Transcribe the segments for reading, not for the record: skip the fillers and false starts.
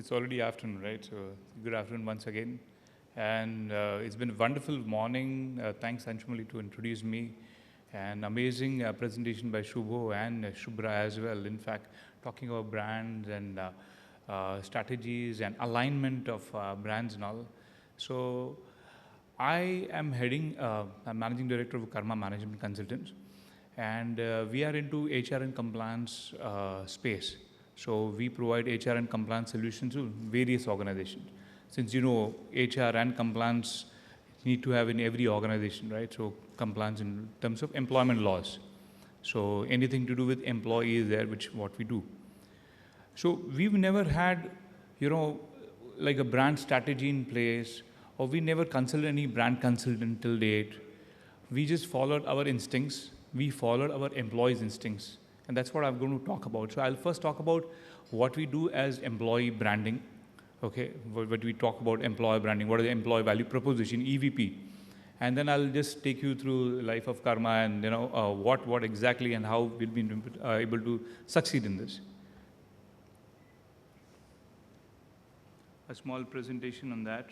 it's already afternoon, right? So good afternoon once again. And it's been a wonderful morning. Thanks, Anshumali, to introduce me. An amazing presentation by Shubho and Shubhra as well. In fact, talking about brands and strategies and alignment of brands and all. So I am I'm Managing Director of Karma Management Consultants. And we are into HR and compliance space. So we provide HR and compliance solutions to various organizations. Since you know HR and compliance need to have in every organization, right? So compliance in terms of employment laws. So anything to do with employees there, which what we do. So we've never had, like a brand strategy in place, or we never consulted any brand consultant till date. We just followed our instincts. We followed our employees' instincts. And that's what I'm going to talk about. So I'll first talk about what we do as employee branding. Okay, what we talk about employer branding, what is the employee value proposition, EVP. And then I'll just take you through life of Karma and what exactly and how we'll be able to succeed in this. A small presentation on that.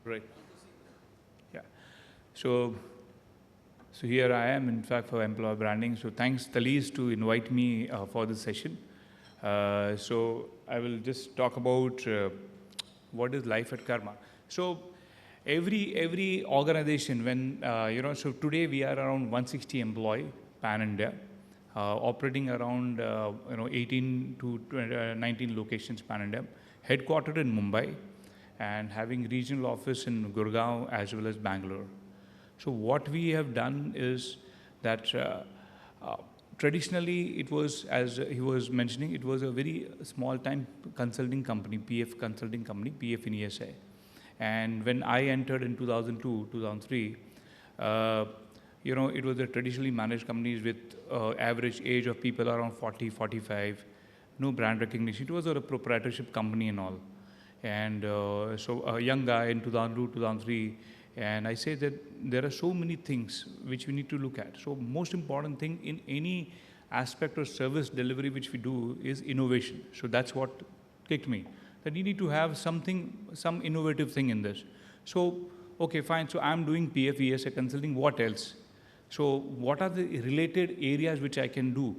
Right. Yeah. So here I am, in fact, for employer branding. So thanks, Thalys, to invite me for this session. So I will just talk about what is life at Karma. So every organization, when so today we are around 160 employee pan India, operating around 18 to 19 locations pan India, headquartered in Mumbai, and having regional office in Gurgaon as well as Bangalore. So what we have done is that traditionally it was, as he was mentioning, it was a very small time consulting company, PF consulting company, PF in ESI. And when I entered in 2002, 2003, it was a traditionally managed companies with average age of people around 40, 45, no brand recognition. It was a proprietorship company and all. And so a young guy in 2002, 2003, and I say that there are so many things which we need to look at. So most important thing in any aspect of service delivery which we do is innovation. So that's what kicked me, that you need to have some innovative thing in this. So, okay, fine. So I'm doing PFESA consulting, what else? So what are the related areas which I can do?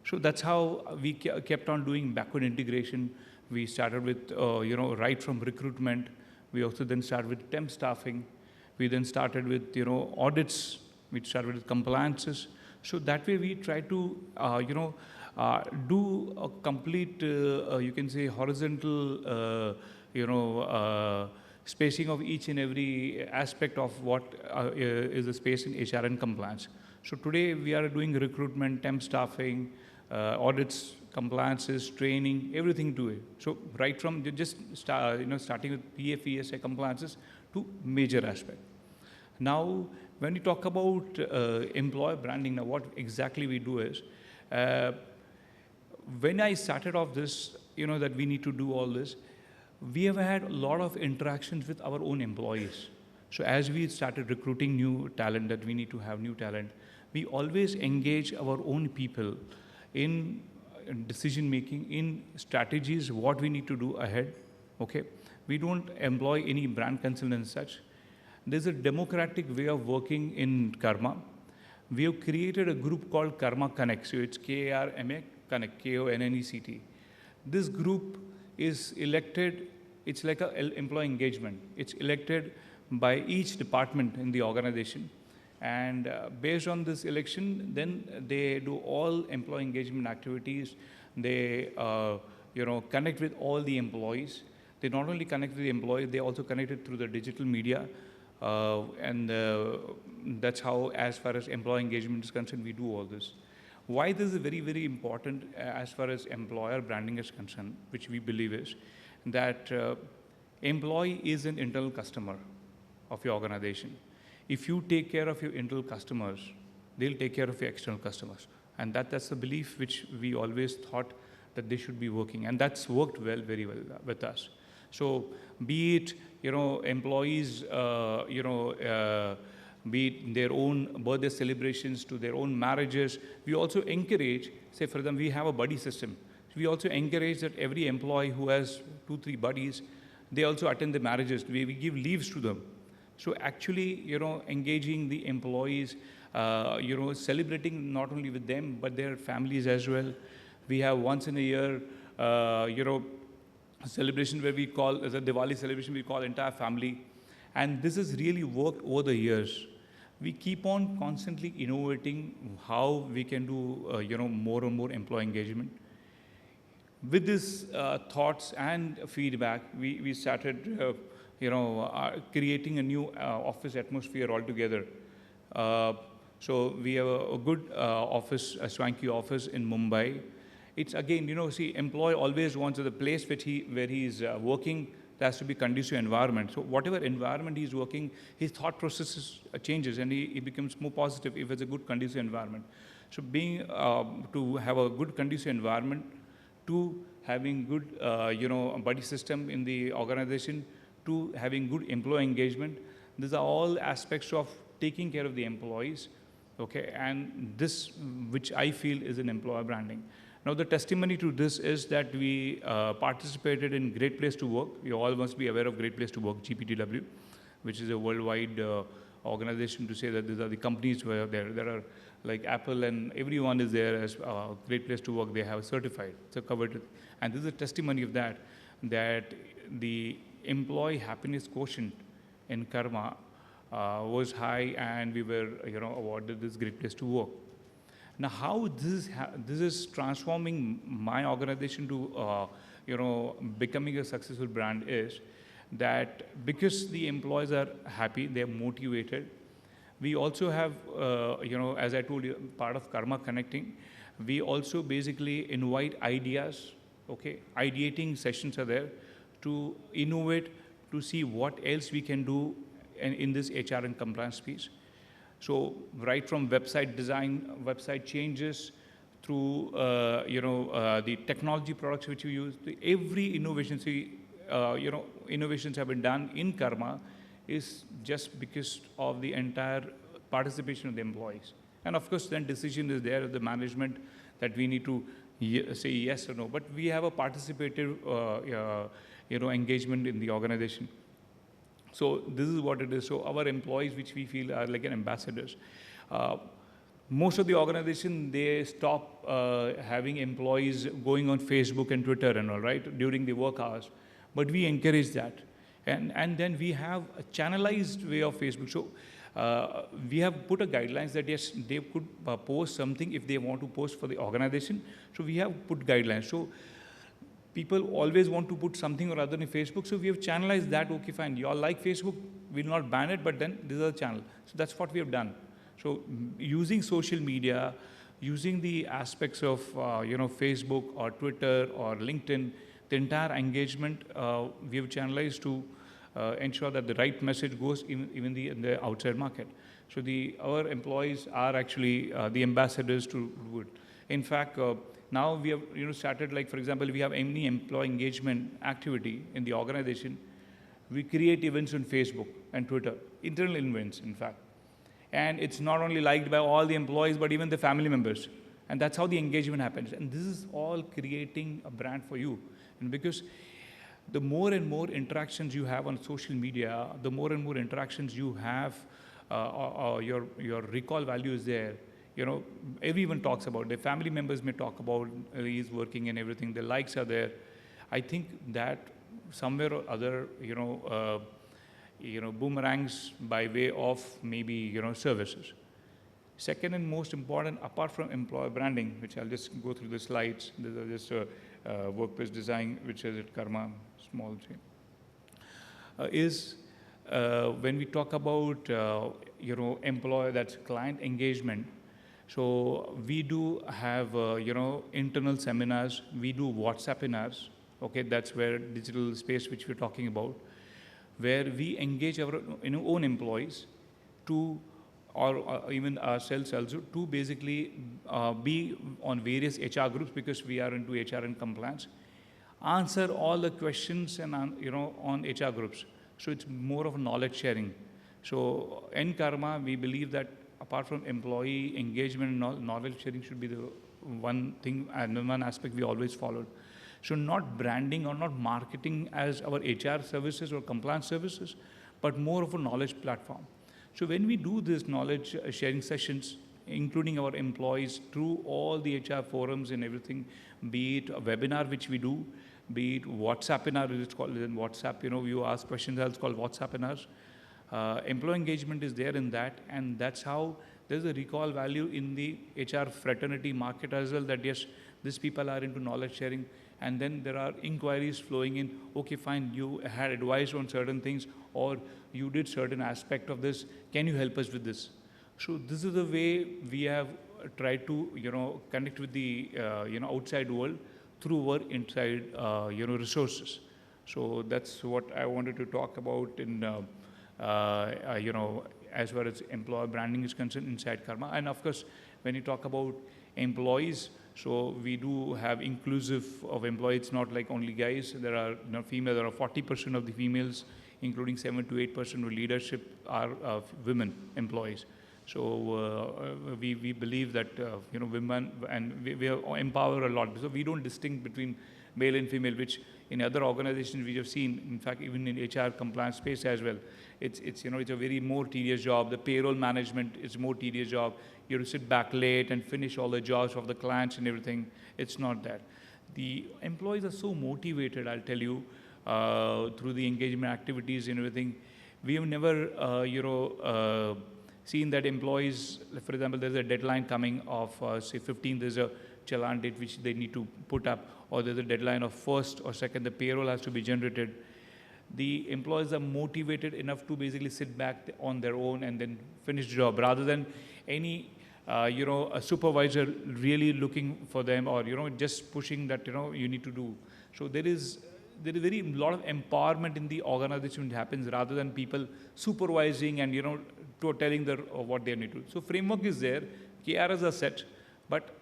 So that's how we kept on doing backward integration. We started with, right from recruitment. We also then started with temp staffing. We then started with, audits. We started with compliances. So that way we try to, do a complete, you can say, horizontal, spacing of each and every aspect of what is the space in HR and compliance. So today we are doing recruitment, temp staffing, audits, compliances, training, everything to it. So right from just starting with PFESA compliances to major aspect. Now, when we talk about employer branding, now what exactly we do is, when I started off this, that we need to do all this, we have had a lot of interactions with our own employees. So as we started recruiting new talent, that we need to have new talent, we always engage our own people in decision making, in strategies, what we need to do ahead. Okay, we don't employ any brand consultants such. There's a democratic way of working in Karma. We have created a group called Karma Connect. So it's KARMA Connect, KONNECT. This group is elected. It's like an employee engagement. It's elected by each department in the organization. And based on this election, then they do all employee engagement activities. They, connect with all the employees. They not only connect with the employees, they also connect it through the digital media. And that's how, as far as employee engagement is concerned, we do all this. Why this is very, very important as far as employer branding is concerned, which we believe is that employee is an internal customer of your organization. If you take care of your internal customers, they'll take care of your external customers. And that's the belief which we always thought that they should be working. And that's worked well, very well with us. So be it, employees, be it their own birthday celebrations to their own marriages, we also encourage, say for them, we have a buddy system. We also encourage that every employee who has 2, 3 buddies, they also attend the marriages. We give leaves to them. So actually, engaging the employees, celebrating not only with them, but their families as well. We have once in a year, a celebration where we call, as a Diwali celebration, we call entire family. And this has really worked over the years. We keep on constantly innovating how we can do, more and more employee engagement. With these thoughts and feedback, we started, creating a new office atmosphere altogether. Uh, so we have a good office, a swanky office in Mumbai. It's again, see, employee always wants the place where he is working, there has to be conducive environment. So whatever environment he's working, his thought processes changes and he becomes more positive if it's a good conducive environment. So being to have a good conducive environment, to having good, buddy system in the organization, to having good employee engagement, these are all aspects of taking care of the employees, okay? And this, which I feel is an employer branding. Now, the testimony to this is that we participated in Great Place to Work. You all must be aware of Great Place to Work, GPTW, which is a worldwide organization to say that these are the companies where there are like Apple and everyone is there as a Great Place to Work. They have certified, so covered. And this is a testimony of that the employee happiness quotient in Karma was high, and we were awarded this Great Place to Work. Now, how this is transforming my organization to becoming a successful brand is that because the employees are happy, they're motivated. We also have, as I told you, part of Karma Connecting. We also basically invite ideas, okay? Ideating sessions are there to innovate, to see what else we can do in this HR and compliance piece. So right from website design, website changes, through the technology products which we use, every innovation, innovations have been done in Karma is just because of the entire participation of the employees. And of course, then decision is there of the management that we need to say yes or no. But we have a participative, engagement in the organization. So this is what it is. So our employees, which we feel are like an ambassadors. Most of the organization, they stop having employees going on Facebook and Twitter and all, right, during the work hours. But we encourage that. And then we have a channelized way of Facebook. So we have put a guidelines that yes, they could post something if they want to post for the organization. So we have put guidelines. So people always want to put something or other in Facebook, so we have channelized that. Okay, fine, you all like Facebook, we'll not ban it, but then this is a channel. So that's what we have done. So using social media, using the aspects of Facebook or Twitter or LinkedIn, the entire engagement we have channelized to ensure that the right message goes even in the outside market. So our employees are actually the ambassadors to do it. In fact, now we have started, like for example, we have any employee engagement activity in the organization, we create events on Facebook and Twitter, internal events in fact. And it's not only liked by all the employees, but even the family members. And that's how the engagement happens. And this is all creating a brand for you. And because the more and more interactions you have on social media, the more and more interactions you have, your recall value is there. Everyone talks about it. Their family members may talk about he's working and everything. The likes are there. I think that somewhere or other, boomerangs by way of maybe services. Second and most important, apart from employer branding, which I'll just go through the slides. These are just workplace design, which is at Karma, small chain, is when we talk about employer, that's client engagement. So we do have, internal seminars. We do WhatsApp webinars. Okay, that's where digital space which we're talking about, where we engage our own employees to, or even ourselves also, to basically be on various HR groups because we are into HR and compliance. answer all the questions and on HR groups. So it's more of knowledge sharing. So in Karma, we believe that apart from employee engagement, knowledge sharing should be the one thing and one aspect we always followed. So not branding or not marketing as our HR services or compliance services, but more of a knowledge platform. So when we do this knowledge sharing sessions, including our employees through all the HR forums and everything, be it a webinar which we do, be it WhatsApp webinar, it's called in WhatsApp, you ask questions, it's called WhatsApp webinars. Employee engagement is there in that, and that's how there's a recall value in the HR fraternity market as well, that yes, these people are into knowledge sharing, and then there are inquiries flowing in, okay, fine, you had advice on certain things, or you did certain aspect of this, can you help us with this? So this is the way we have tried to, connect with the, outside world through our inside, resources. So that's what I wanted to talk about in, as far as employer branding is concerned inside Karma. And of course, when you talk about employees, so we do have inclusive of employees. It's not like only guys. There are female. There are 40% of the females, including 7 to 8% of leadership are women employees. So we believe that women, and we empower a lot. So we don't distinct between male and female, which in other organizations we have seen. In fact, even in HR compliance space as well, it's a very more tedious job. The payroll management is more tedious job. You have to sit back late and finish all the jobs of the clients and everything. It's not that. The employees are so motivated, I'll tell you, through the engagement activities and everything. We have never, seen that employees, for example, there's a deadline coming of, say, 15th, there's a challan date which they need to put up, or there's a deadline of 1st or 2nd, the payroll has to be generated. The employees are motivated enough to basically sit back on their own and then finish the job, rather than any a supervisor really looking for them, or just pushing that you need to do. So there is very lot of empowerment in the organization that happens, rather than people supervising and to telling them what they need to do. So framework is there, KRs are set, but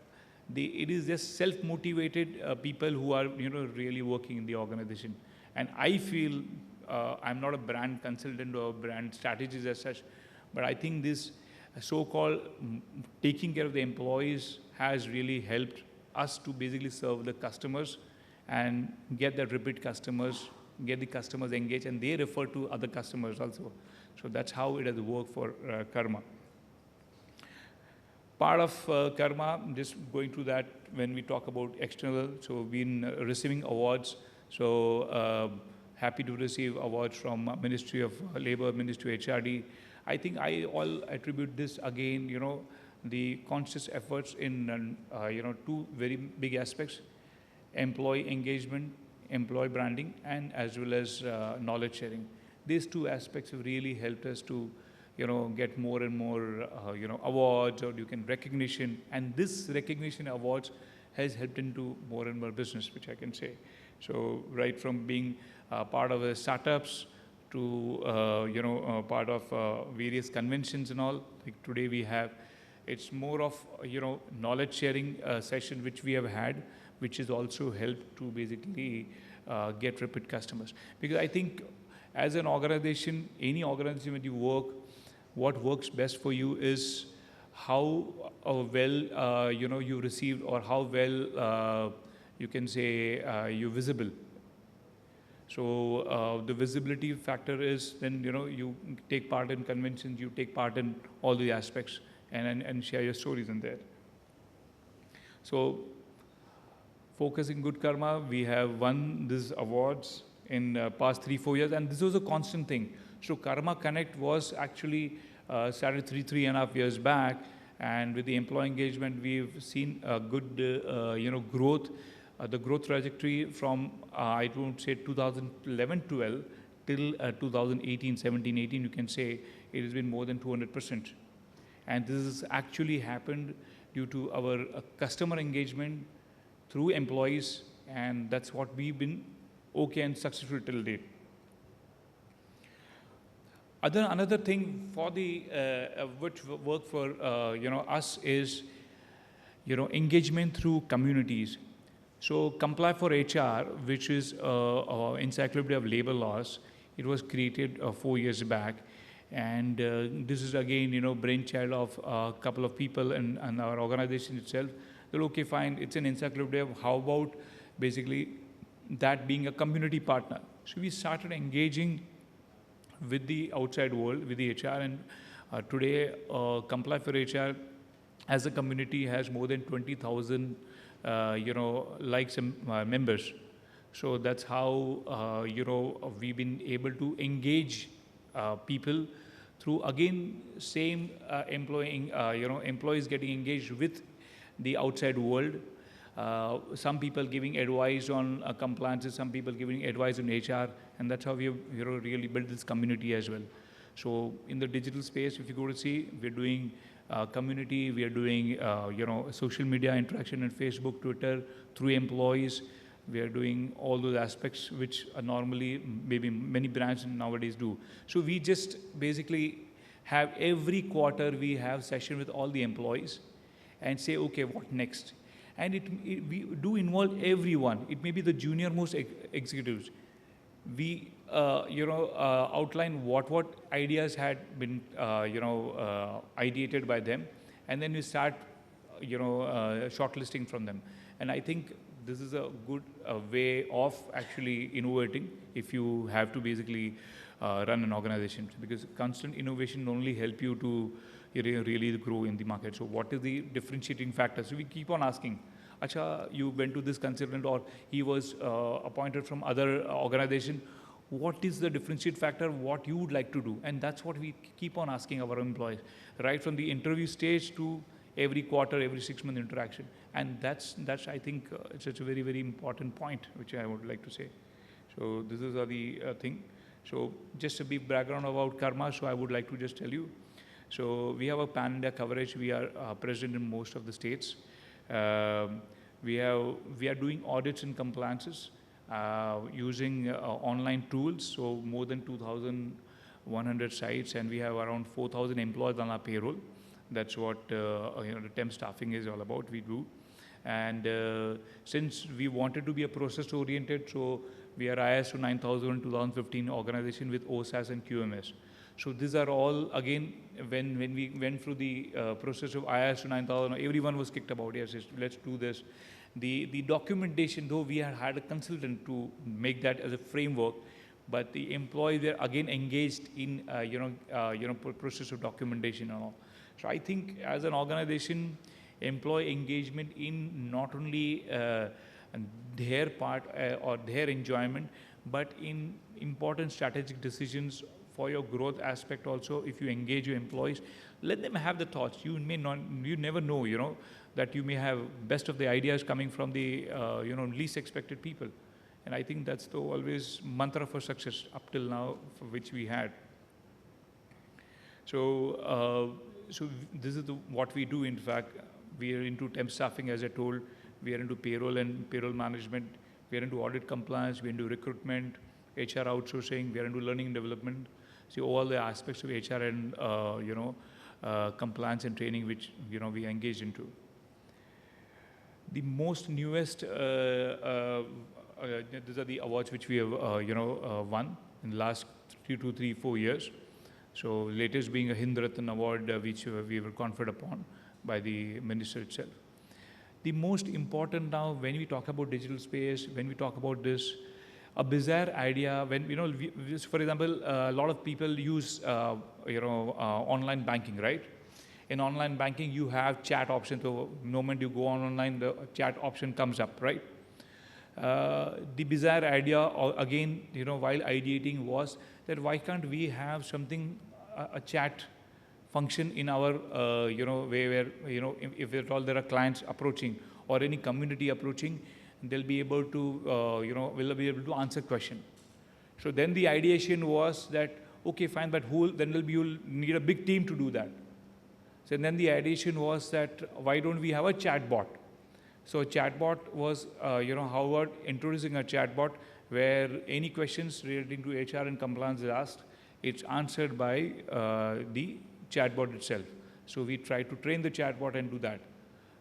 it is just self-motivated people who are really working in the organization. And I feel I'm not a brand consultant or brand strategist as such, but I think this so-called taking care of the employees has really helped us to basically serve the customers and get the repeat customers, get the customers engaged, and they refer to other customers also. So that's how it has worked for Karma. Part of Karma, just going through that when we talk about external, so we've been receiving awards. So happy to receive awards from Ministry of Labor, Ministry of HRD. I think I all attribute this again, the conscious efforts in, two very big aspects: employee engagement, employee branding, and as well as knowledge sharing. These two aspects have really helped us to, get more and more, awards, or recognition. And this recognition awards has helped into more and more business, which I can say. So right from being part of the startups to, part of various conventions and all, like today we have, it's more of, knowledge sharing session which we have had, which has also helped to basically get repeat customers. Because I think as an organization, any organization when you work, what works best for you is how well, you received, or how well, you can say, you're visible. So the visibility factor is then, you take part in conventions, you take part in all the aspects, and share your stories in there. So focusing good karma, we have won these awards in past 3-4 years, and this was a constant thing. So Karma Connect was actually started 3.5 years back, and with the employee engagement, we've seen a good, growth. The growth trajectory from, I won't say 2011-12 till 2018-17-18, you can say it has been more than 200%. And this has actually happened due to our customer engagement through employees, and that's what we've been okay and successful till date. Another thing for the which work for us is engagement through communities. So Comply for HR, which is encyclopedia of labor laws, it was created 4 years back, and this is again, brainchild of a couple of people and our organization itself. That okay, fine, it's an encyclopedia. How about basically that being a community partner? So we started engaging with the outside world, with the HR, and today Comply for HR as a community has more than 20,000 likes and members. So that's how we've been able to engage people through again same employees getting engaged with the outside world. Some people giving advice on compliance, some people giving advice on HR, and that's how we have really built this community as well. So in the digital space, if you go to see, we're doing community, we are doing social media interaction on Facebook, Twitter, through employees. We are doing all those aspects which are normally maybe many brands nowadays do. So we just basically have every quarter we have session with all the employees and say, okay, what next? And we do involve everyone. It may be the junior most executives. We outline what ideas had been ideated by them, and then we start shortlisting from them. And I think this is a good way of actually innovating if you have to basically run an organization, because constant innovation only help you to really grow in the market. So what is the differentiating factor? So we keep on asking, Acha, you went to this consultant, or he was appointed from other organization. What is the differentiate factor, what you would like to do? And that's what we keep on asking our employees, right from the interview stage to every quarter, every 6-month interaction. And that's I think, it's a very, very important point, which I would like to say. So this is the thing. So just a brief background about Karma, so I would like to just tell you. So we have a pan-India coverage. We are present in most of the states. We are doing audits and compliances using online tools. So more than 2,100 sites, and we have around 4,000 employees on our payroll. That's what the temp staffing is all about. We do, and since we wanted to be a process-oriented, so we are ISO 9000 2015 organization with OSAS and QMS. So these are all, again, when we went through the process of ISO 9000, everyone was kicked about, yes, let's do this. The documentation, though we had a consultant to make that as a framework, but the employees were again engaged in process of documentation and all. So I think as an organization, employee engagement in not only their part or their enjoyment, but in important strategic decisions for your growth aspect also. If you engage your employees, let them have the thoughts. You never know, that you may have best of the ideas coming from the least expected people. And I think that's the always mantra for success up till now, for which we had. So this is what we do. In fact, we are into temp staffing, as I told. We are into payroll and payroll management. We are into audit compliance. We are into recruitment, HR outsourcing. We are into learning and development. See all the aspects of HR and compliance and training, which we engage into. The most newest, these are the awards which we have won in the last 4 years. So latest being a Hind Ratan Award, which we were conferred upon by the minister itself. The most important now, when we talk about digital space, when we talk about this, a bizarre idea, when, for example, a lot of people use, online banking, right? In online banking, you have chat options. So the moment you go online, the chat option comes up, right? The bizarre idea, again, while ideating, was that why can't we have something, a chat function in our, where if at all there are clients approaching or any community approaching, they'll be able to, will be able to answer question. So then the ideation was that, okay, fine, but you'll need a big team to do that. So then the ideation was that why don't we have a chatbot? So a chatbot was, Howard introducing a chatbot where any questions relating to HR and compliance is asked, it's answered by the chatbot itself. So we try to train the chatbot and do that.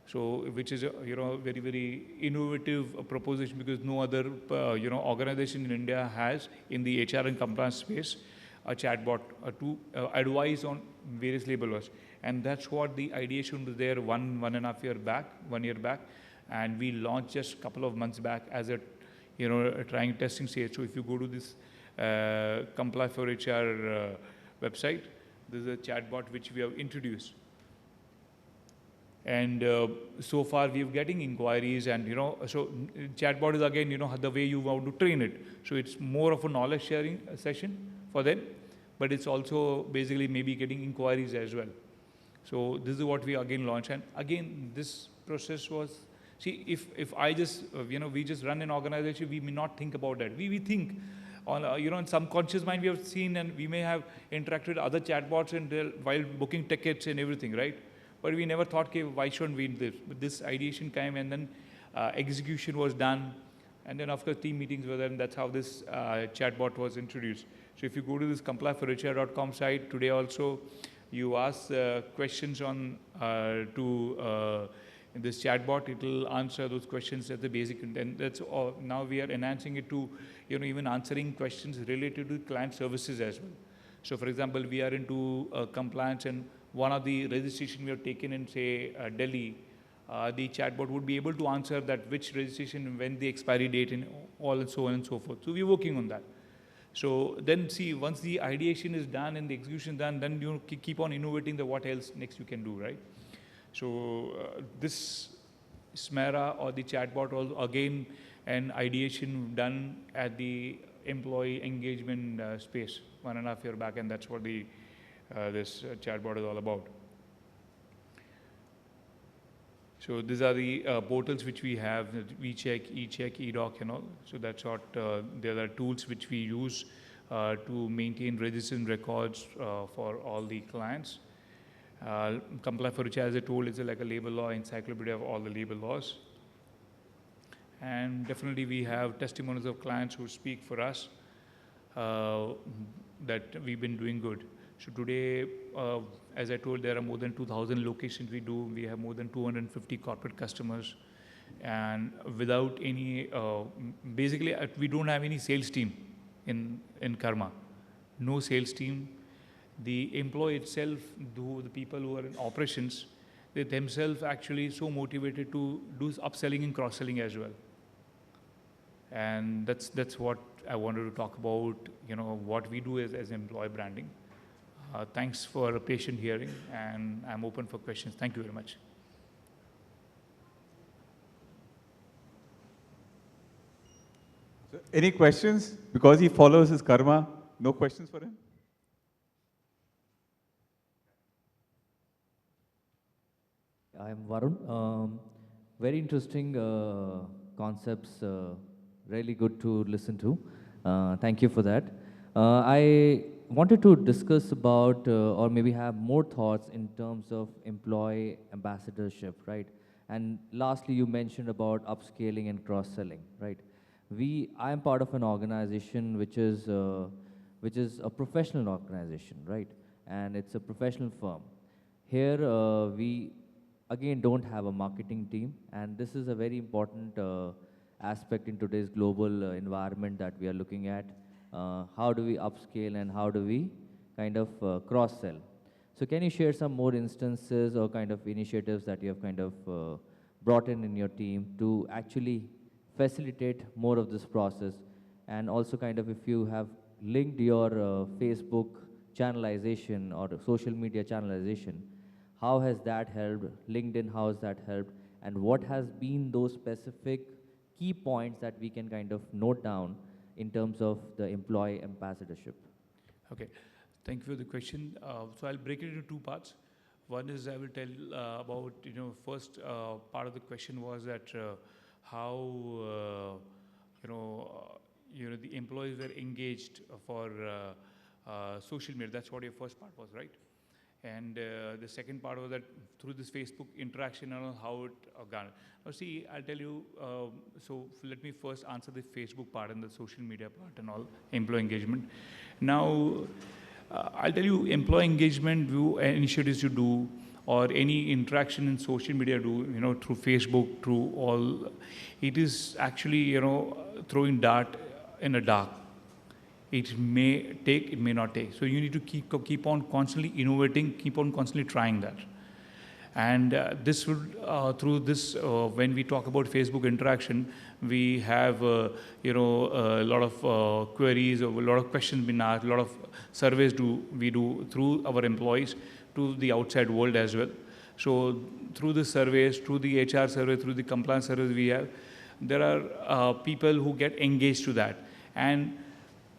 So, which is a, very, very innovative proposition, because no other, organization in India has, in the HR and compliance space, a chatbot to advise on various labor laws. And that's what the ideation was there 1.5 year back, and we launched just a couple of months back as a, a trying testing stage. So if you go to this Comply for HR website, this is a chatbot which we have introduced. And so far we're getting inquiries, and so chatbot is again, the way you want to train it. So it's more of a knowledge sharing session for them, but it's also basically maybe getting inquiries as well. So this is what we again launched. And again, this process was, see, if I just, we just run an organization, we may not think about that. We think on, in some conscious mind we have seen, and we may have interacted with other chatbots and while booking tickets and everything, right? But we never thought, okay, why shouldn't we do this? But this ideation came, and then execution was done. And then after team meetings were done, that's how this chatbot was introduced. So if you go to this complyforhr.com site today also, you ask questions on in this chatbot, it will answer those questions at the basic. And that's all. Now we are enhancing it to, even answering questions related to client services as well. So for example, we are into compliance, and one of the registration we have taken in, say, Delhi, the chatbot would be able to answer that which registration, when the expiry date, and all, and so on and so forth. So we're working on that. So then, see, once the ideation is done and the execution is done, then you keep on innovating the what else next you can do, right? So this SMERA, or the chatbot, was again an ideation done at the employee engagement space 1.5 years back, and that's what the this chatbot is all about. So these are the portals which we have: WeCheck, eCheck, eDoc, and all. So that's what there are tools which we use to maintain registration records for all the clients. Comply for HR, as I told, is like a labor law encyclopedia of all the labor laws. And definitely we have testimonials of clients who speak for us that we've been doing good. So today, as I told, there are more than 2,000 locations we do. We have more than 250 corporate customers. And without any, basically, we don't have any sales team in Karma. No sales team. The employee itself, the people who are in operations, they themselves actually so motivated to do upselling and cross-selling as well. And that's what I wanted to talk about, what we do as employee branding. Thanks for a patient hearing, and I'm open for questions. Thank you very much. So any questions? Because he follows his karma, no questions for him? I'm Varun. Very interesting concepts, really good to listen to. Thank you for that. I wanted to discuss about or maybe have more thoughts in terms of employee ambassadorship, right? And lastly, you mentioned about upscaling and cross-selling, right? I am part of an organization which is a professional organization, right? And it's a professional firm. Here, we again don't have a marketing team, and this is a very important aspect in today's global environment that we are looking at. How do we upscale and how do we kind of cross-sell? So can you share some more instances or kind of initiatives that you have kind of brought in your team to actually facilitate more of this process? And also kind of if you have linked your Facebook channelization or social media channelization, how has that helped? LinkedIn, how has that helped? And what has been those specific key points that we can kind of note down in terms of the employee ambassadorship? Okay, thank you for the question. So I'll break it into two parts. One is I will tell about, first part of the question was that how, the employees were engaged for social media. That's what your first part was, right? And the second part was that through this Facebook interaction and how it garnered. Now see, I'll tell you, so let me first answer the Facebook part and the social media part and all, employee engagement. Now, I'll tell you, employee engagement initiatives you do, or any interaction in social media through Facebook, through all, it is actually, throwing dart in a dark. It may take, it may not take. So you need to keep on constantly innovating, keep on constantly trying that. And this would, through this, when we talk about Facebook interaction, we have, a lot of queries, or a lot of questions being asked, a lot of surveys we do through our employees to the outside world as well. So through the surveys, through the HR survey, through the compliance surveys we have, there are people who get engaged to that. And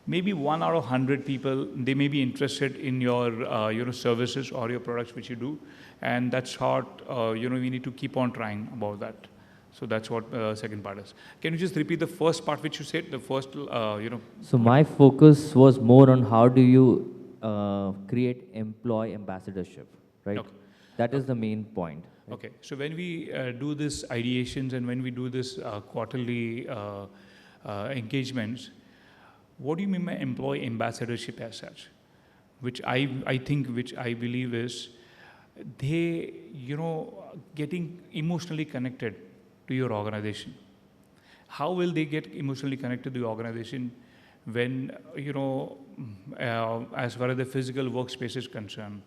maybe 1 out of 100 people, they may be interested in your services or your products which you do. And that's what, we need to keep on trying about that. So that's what second part is. Can you just repeat the first part which you said, the first, So my focus was more on how do you create employee ambassadorship, right? Okay. That is the main point. Right? Okay, so when we do this ideations and when we do this quarterly engagements, what do you mean by employee ambassadorship as such? Which I believe is they, getting emotionally connected to your organization. How will they get emotionally connected to the organization when, as far as the physical workspace is concerned,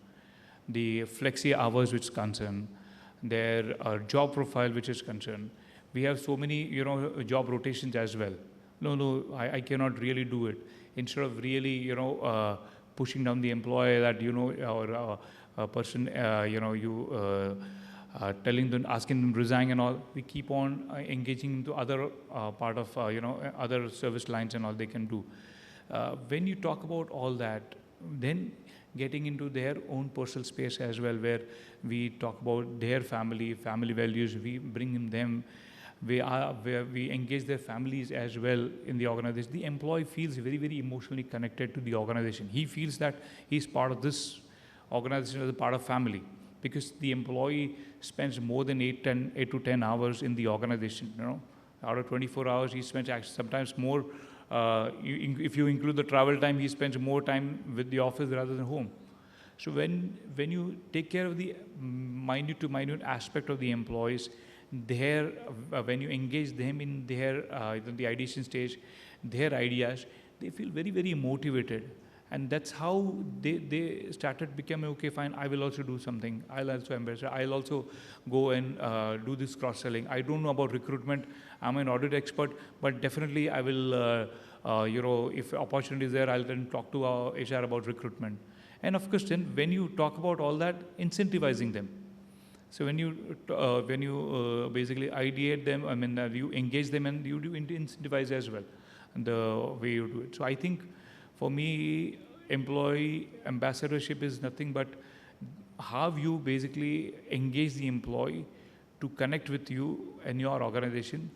the flexi hours which is concerned, their job profile which is concerned. We have so many, job rotations as well. No, I cannot really do it. Instead of really, pushing down the employee that, or a person, telling them, asking them to resign and all, we keep on engaging into other part of, other service lines and all they can do. When you talk about all that, then getting into their own personal space as well, where we talk about their family values, we bring them, where we engage their families as well in the organization. The employee feels very, very emotionally connected to the organization. He feels that he's part of this organization as a part of family, because the employee spends more than 8 to 10 hours in the organization. Out of 24 hours, he spends actually sometimes more. If you include the travel time, he spends more time with the office rather than home. So when you take care of the minute to minute aspect of the employees, when you engage them in their the ideation stage, their ideas, they feel very, very motivated. And that's how they started becoming, okay, fine, I will also do something. I'll also embrace it. I'll also go and do this cross-selling. I don't know about recruitment. I'm an audit expert, but definitely I will, if opportunity is there, I'll then talk to our HR about recruitment. And of course, then when you talk about all that, incentivizing them. So when you basically ideate them, you engage them and you do incentivize as well, and the way you do it. So I think, for me, employee ambassadorship is nothing but how you basically engage the employee to connect with you and your organization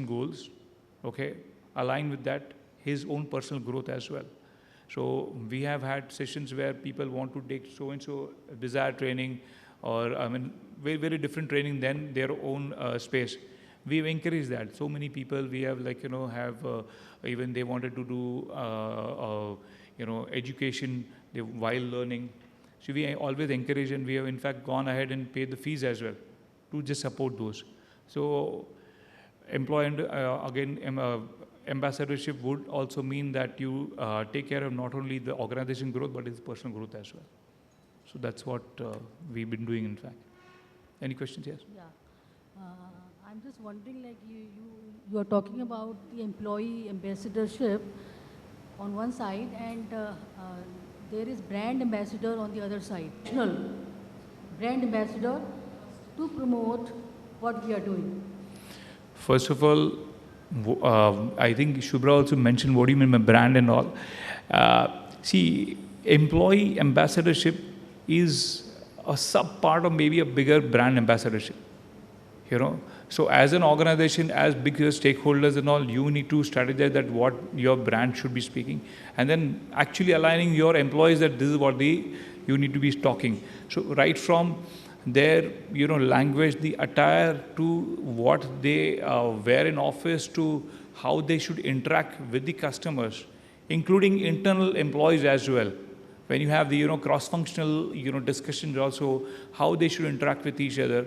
goals, okay, align with that, his own personal growth as well. So we have had sessions where people want to take so-and-so desired training, or very, very different training than their own space. We've encouraged that. So many people we have, even they wanted to do, education while learning. So we always encourage, and we have in fact gone ahead and paid the fees as well to just support those. So employee and ambassadorship would also mean that you take care of not only the organization growth, but its personal growth as well. So that's what we've been doing, in fact. Any questions? Yes? Yeah. I'm just wondering, like you are talking about the employee ambassadorship on one side, and there is brand ambassador on the other side. Brand ambassador to promote what we are doing. First of all, I think Shubhra also mentioned what do you mean by brand and all. See, employee ambassadorship is a sub part of maybe a bigger brand ambassadorship. So as an organization, as big as stakeholders and all, you need to strategize that what your brand should be speaking, and then actually aligning your employees that this is what you need to be talking. So right from their language, the attire, to what they wear in office, to how they should interact with the customers, including internal employees as well. When you have the, cross-functional, discussions also, how they should interact with each other.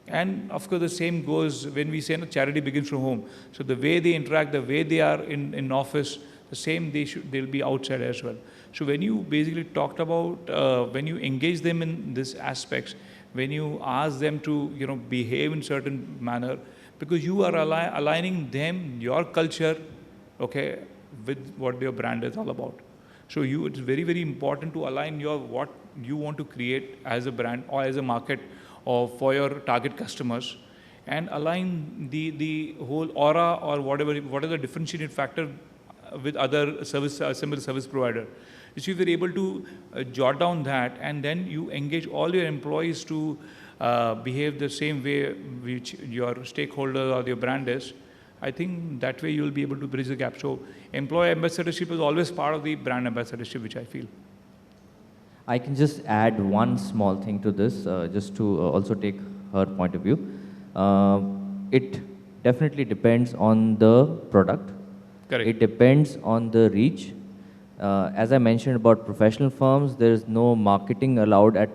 And of course, the same goes when we say charity begins from home. So the way they interact, the way they are in office, the same they'll be outside as well. So when you basically talked about when you engage them in these aspects, when you ask them to behave in certain manner, because you are aligning them, your culture, okay, with what your brand is all about. So it's very, very important to align what you want to create as a brand or as a market or for your target customers, and align the whole aura or what is the differentiating factor with other similar service provider. So if you're able to jot down that, and then you engage all your employees to behave the same way which your stakeholder or your brand is, I think that way you'll be able to bridge the gap. So employee ambassadorship is always part of the brand ambassadorship, which I feel. I can just add one small thing to this, just to also take her point of view. It definitely depends on the product. Correct. It depends on the reach. As I mentioned about professional firms, there is no marketing allowed at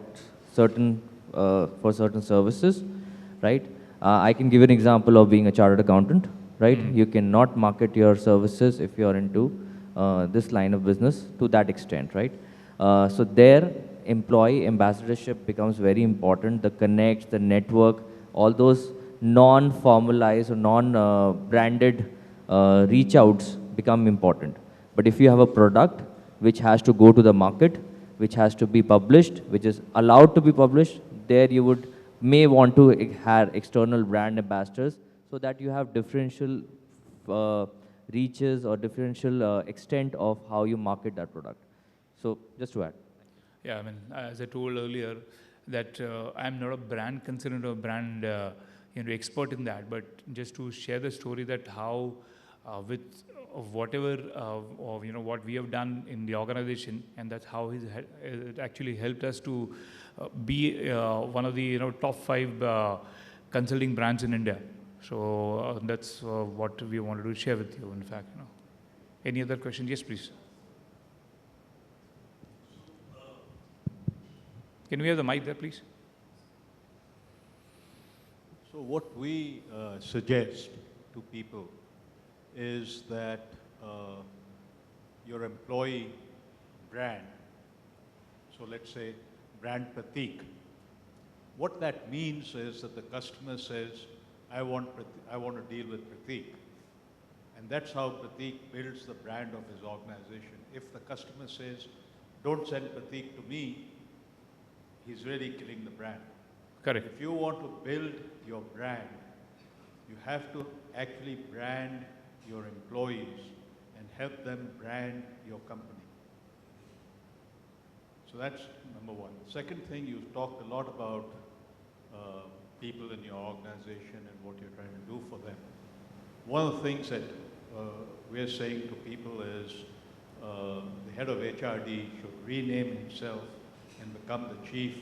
certain for certain services, right? I can give an example of being a chartered accountant, right? You cannot market your services if you are into this line of business to that extent, right? So there, employee ambassadorship becomes very important. The connects, the network, all those non-formalized or non-branded reach outs become important. But if you have a product which has to go to the market, which has to be published, which is allowed to be published, there you may want to have external brand ambassadors so that you have differential reaches or differential extent of how you market that product. So just to add. Yeah, I mean, as I told earlier, that I'm not a brand consultant or brand expert in that, but just to share the story that how with whatever what we have done in the organization, and that's how it actually helped us to be one of the top 5 consulting brands in India. So that's what we wanted to share with you. In fact, any other questions? Yes, please. Can we have the mic there, please? So what we suggest to people is that your employee brand, so let's say brand Pratik, what that means is that the customer says, I want to deal with Pratik. And that's how Pratik builds the brand of his organization. If the customer says, don't send Pratik to me, he's really killing the brand. Correct. If you want to build your brand, you have to actually brand your employees and help them brand your company. So that's number one. Second thing, you've talked a lot about people in your organization and what you're trying to do for them. One of the things that we're saying to people is the head of HRD should rename himself and become the chief